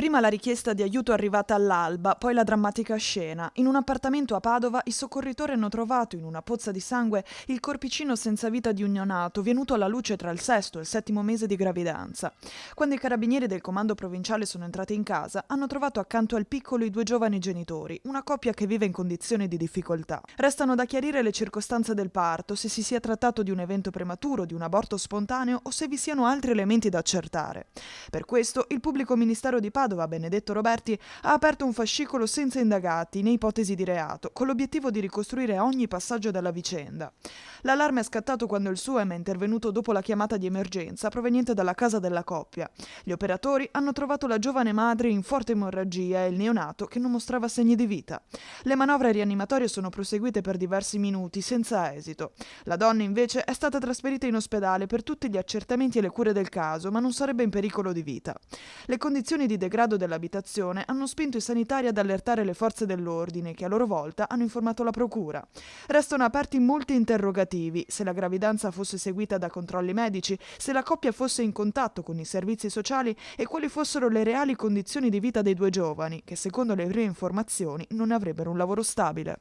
Prima la richiesta di aiuto arrivata all'alba, poi la drammatica scena. In un appartamento a Padova i soccorritori hanno trovato in una pozza di sangue il corpicino senza vita di un neonato venuto alla luce tra il sesto e il settimo mese di gravidanza. Quando i carabinieri del comando provinciale sono entrati in casa, hanno trovato accanto al piccolo i due giovani genitori, una coppia che vive in condizioni di difficoltà. Restano da chiarire le circostanze del parto, se si sia trattato di un evento prematuro, di un aborto spontaneo o se vi siano altri elementi da accertare. Per questo il pubblico ministero di Padova, Benedetto Roberti, ha aperto un fascicolo senza indagati né ipotesi di reato, con l'obiettivo di ricostruire ogni passaggio della vicenda. L'allarme è scattato quando il SUEM è intervenuto dopo la chiamata di emergenza proveniente dalla casa della coppia. Gli operatori hanno trovato la giovane madre in forte emorragia e il neonato che non mostrava segni di vita. Le manovre rianimatorie sono proseguite per diversi minuti senza esito. La donna invece è stata trasferita in ospedale per tutti gli accertamenti e le cure del caso, ma non sarebbe in pericolo di vita. Le condizioni di degrado dell'abitazione hanno spinto i sanitari ad allertare le forze dell'ordine, che a loro volta hanno informato la procura. Restano aperti molti interrogativi: se la gravidanza fosse seguita da controlli medici, se la coppia fosse in contatto con i servizi sociali e quali fossero le reali condizioni di vita dei due giovani, che secondo le prime informazioni non avrebbero un lavoro stabile.